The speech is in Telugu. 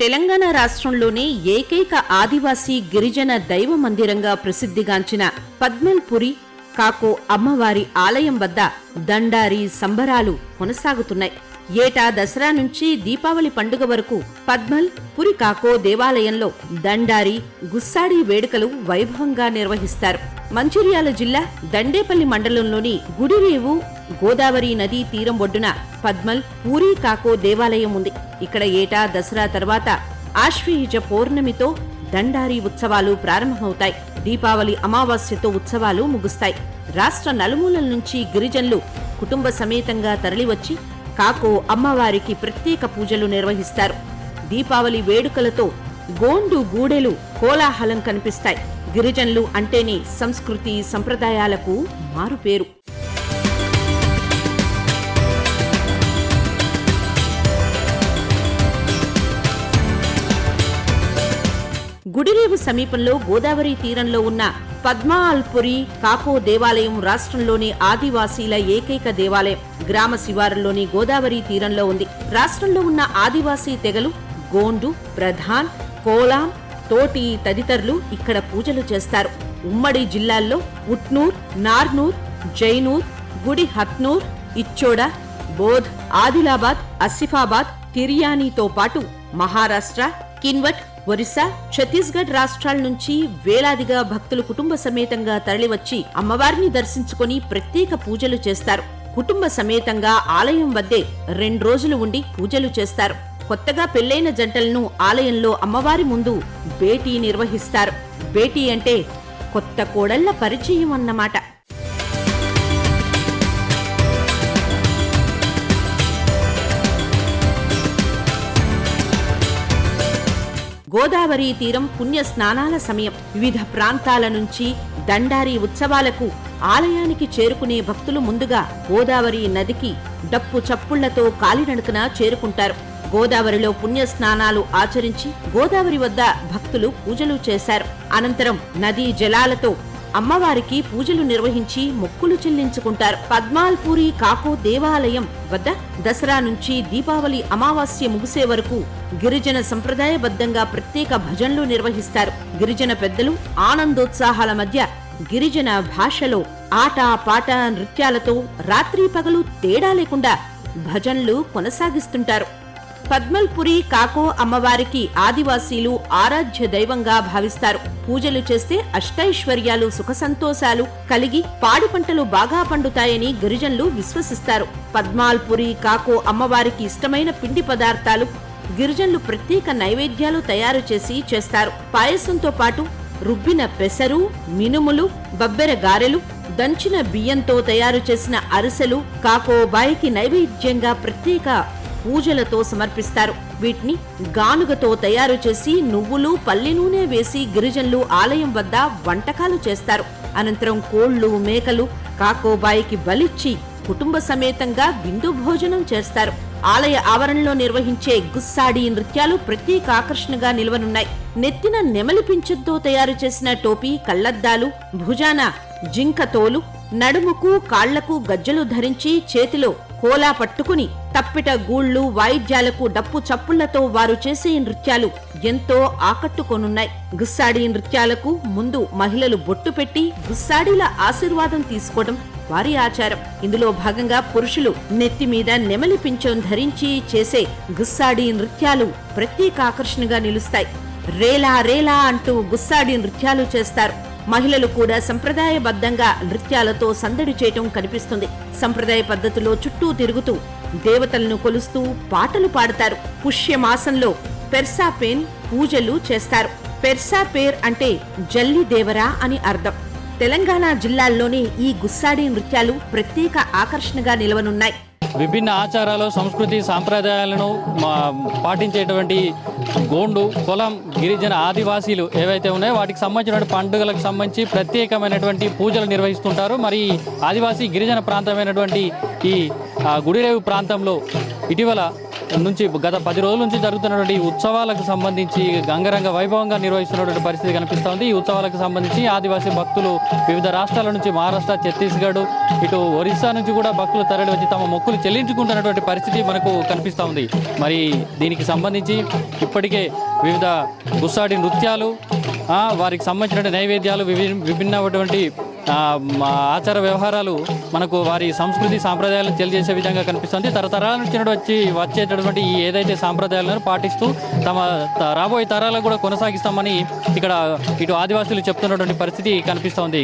తెలంగాణ రాష్ట్రంలోనే ఏకైక ఆదివాసీ గిరిజన దైవ మందిరంగా ప్రసిద్ధిగాంచిన పద్మల్పురి కాకో అమ్మవారి ఆలయం వద్ద దండారి సంబరాలు కొనసాగుతున్నాయి. ఏటా దసరా నుంచి దీపావళి పండుగ వరకు పద్మల్ పురి కాకో దేవాలయంలో దండారి గుస్సాడి వేడుకలు వైభవంగా నిర్వహిస్తారు. మంచిర్యాల జిల్లా దండేపల్లి మండలంలోని గుడిరేవు గోదావరి నదీ తీరం ఒడ్డున పద్మల్ పూరి కాకో దేవాలయం ఉంది. ఇక్కడ ఏటా దసరా తర్వాత ఆశ్వయుజ పౌర్ణమితో దండారి ఉత్సవాలు ప్రారంభమవుతాయి. దీపావళి అమావాస్యతో ఉత్సవాలు ముగుస్తాయి. రాష్ట్ర నలుమూలల నుంచి గిరిజనులు కుటుంబ సమేతంగా తరలివచ్చి కాకో అమ్మవారికి ప్రత్యేక పూజలు నిర్వహిస్తారు. దీపావళి వేడుకలతో గోండు గూడెలు కోలాహలం కనిపిస్తాయి. గిరిజనులు అంటేనే సంస్కృతి సంప్రదాయాలకు మారుపేరు. గుడిరేవు సమీపంలో గోదావరి తీరంలో ఉన్న పద్మాల్పురి కాకో దేవాలయం రాష్ట్రంలోని ఆదివాసీల ఏకైక దేవాలయం. గ్రామ శివారులోని గోదావరి తీరంలో ఉంది. రాష్ట్రంలో ఉన్న ఆదివాసీ తెగలు గోండు, ప్రధాన్, కోలాం, తోటి తదితరులు ఇక్కడ పూజలు చేస్తారు. ఉమ్మడి జిల్లాల్లో ఉట్నూర్, నార్నూర్, జైనూర్, గుడి హత్నూర్, ఇచ్చోడ, బోధ్, ఆదిలాబాద్, ఆసిఫాబాద్, తిర్యానీతో పాటు మహారాష్ట్ర, కిన్వట్, ఒరిస్సా, ఛత్తీస్గఢ్ రాష్ట్రాల నుంచి వేలాదిగా భక్తులు కుటుంబ సమేతంగా తరలివచ్చి అమ్మవారిని దర్శించుకుని ప్రత్యేక పూజలు చేస్తారు. కుటుంబ సమేతంగా ఆలయం వద్దే 2 రోజులు ఉండి పూజలు చేస్తారు. కొత్తగా పెళ్లైన జంటలను ఆలయంలో అమ్మవారి ముందు భేటీ నిర్వహిస్తారు. భేటీ అంటే కొత్త కోడళ్ల పరిచయం అన్నమాట. గోదావరి తీరం పుణ్య స్నానాల సమయం. వివిధ ప్రాంతాల నుంచి దండారి ఉత్సవాలకు ఆలయానికి చేరుకునే భక్తులు ముందుగా గోదావరి నదికి డప్పు చప్పుళ్లతో కాలినడకన చేరుకుంటారు. గోదావరిలో పుణ్య స్నానాలు ఆచరించి గోదావరి వద్ద భక్తులు పూజలు చేశారు. అనంతరం నదీ జలాలతో అమ్మవారికి పూజలు నిర్వహించి మొక్కులు చెల్లించుకుంటారు. పద్మాల్పురి కాకో దేవాలయం వద్ద దసరా నుంచి దీపావళి అమావాస్య ముగిసే వరకు గిరిజన సంప్రదాయబద్ధంగా ప్రత్యేక భజనలు నిర్వహిస్తారు. గిరిజన పెద్దలు ఆనందోత్సాహాల మధ్య గిరిజన భాషలో ఆట పాట నృత్యాలతో రాత్రి పగలు తేడా లేకుండా భజనలు కొనసాగిస్తుంటారు. పద్మల్పురి కాకో అమ్మవారికి ఆదివాసీలు ఆరాధ్య దైవంగా భావిస్తారు. పూజలు చేస్తే అష్టైశ్వర్యాలు, సుఖ సంతోషాలు కలిగి పాడి పంటలు బాగా పండుతాయని గిరిజనులు విశ్వసిస్తారు. పద్మాల్పురి కాకో అమ్మవారికి ఇష్టమైన పిండి పదార్థాలు గిరిజనులు ప్రత్యేక నైవేద్యాలు తయారు చేసి చేస్తారు. పాయసంతో పాటు రుబ్బిన పెసరు, మినుములు, బబ్బెర గారెలు, దంచిన బియ్యంతో తయారు చేసిన అరిసెలు కాకోబాయికి నైవేద్యంగా ప్రత్యేక పూజలతో సమర్పిస్తారు. వీటిని గానుగతో తయారు చేసి నువ్వులు, పల్లి నూనె వేసి గిరిజనులు ఆలయం వద్ద వంటకాలు చేస్తారు. అనంతరం కోళ్లు, మేకలు కాకోబాయికి బలిచ్చి కుటుంబ సమేతంగా విందు భోజనం చేస్తారు. ఆలయ ఆవరణలో నిర్వహించే గుస్సాడి నృత్యాలు ప్రత్యేక ఆకర్షణగా నిలవనున్నాయి. నెత్తిన నెమలి పింఛంతో తయారు చేసిన టోపీ, కళ్లద్దాలు, భుజాన జింక తోలు, నడుముకు కాళ్లకు గజ్జలు ధరించి చేతిలో కోలా పట్టుకుని తప్పిట గూళ్లు, వాయిద్యాలకు డప్పు చప్పుళ్లతో వారు చేసే నృత్యాలు ఎంతో ఆకట్టుకొనున్నాయి. గుస్సాడి నృత్యాలకు ముందు మహిళలు బొట్టు పెట్టి గుస్సాడీల ఆశీర్వాదం తీసుకోవడం వారి ఆచారం. ఇందులో భాగంగా పురుషులు నెత్తి మీద నెమలి పింఛం ధరించి చేసే గుస్సాడి నృత్యాలు ప్రత్యేక ఆకర్షణగా నిలుస్తాయి. రేలా రేలా అంటూ గుస్సాడి నృత్యాలు చేస్తారు. మహిళలు కూడా సంప్రదాయబద్ధంగా నృత్యాలతో సందడి చేయటం కనిపిస్తుంది. సంప్రదాయ పద్ధతిలో చుట్టూ తిరుగుతూ దేవతలను కొలుస్తూ పాటలు పాడతారు. పుష్యమాసంలో పెర్సాపేన్ పూజలు చేస్తారు. పెర్సాపేర్ అంటే జల్లి దేవరా అని అర్థం. తెలంగాణ జిల్లాల్లోని ఈ గుస్సాడి నృత్యాలు ప్రత్యేక ఆకర్షణగా నిలవనున్నాయి. విభిన్న ఆచారాలు, సంస్కృతి, సాంప్రదాయాలను పాటించేటువంటి గోండు, కొలం, గిరిజన ఆదివాసీలు ఏవైతే ఉన్నాయో వాటికి సంబంధించినటువంటి పండుగలకు సంబంధించి ప్రత్యేకమైనటువంటి పూజలు నిర్వహిస్తుంటారు. మరి ఆదివాసీ గిరిజన ప్రాంతమైనటువంటి ఈ గుడిరేవు ప్రాంతంలో ఇటీవల నుంచి గత 10 రోజుల నుంచి జరుగుతున్నటువంటి ఈ ఉత్సవాలకు సంబంధించి అంగరంగ వైభవంగా నిర్వహిస్తున్నటువంటి పరిస్థితి కనిపిస్తోంది. ఈ ఉత్సవాలకు సంబంధించి ఆదివాసీ భక్తులు వివిధ రాష్ట్రాల నుంచి మహారాష్ట్ర, ఛత్తీస్గఢ్, ఇటు ఒరిస్సా నుంచి కూడా భక్తులు తరలి వచ్చి తమ మొక్కులు చెల్లించుకుంటున్నటువంటి పరిస్థితి మనకు కనిపిస్తూ ఉంది. మరి దీనికి సంబంధించి ఇప్పటికే వివిధ గుస్సాడి నృత్యాలు, వారికి సంబంధించిన నైవేద్యాలు, విభిన్నమైనటువంటి ఆచార వ్యవహారాలు మనకు వారి సంస్కృతి సాంప్రదాయాలను తెలియజేసే విధంగా కనిపిస్తుంది. తరతరాల నుంచి వచ్చేటటువంటి ఈ ఏదైతే సాంప్రదాయాలను పాటిస్తూ తమ రాబోయే తరాలకు కూడా కొనసాగిస్తామని ఇక్కడ ఇటు ఆదివాసులు చెప్తున్నటువంటి పరిస్థితి కనిపిస్తోంది.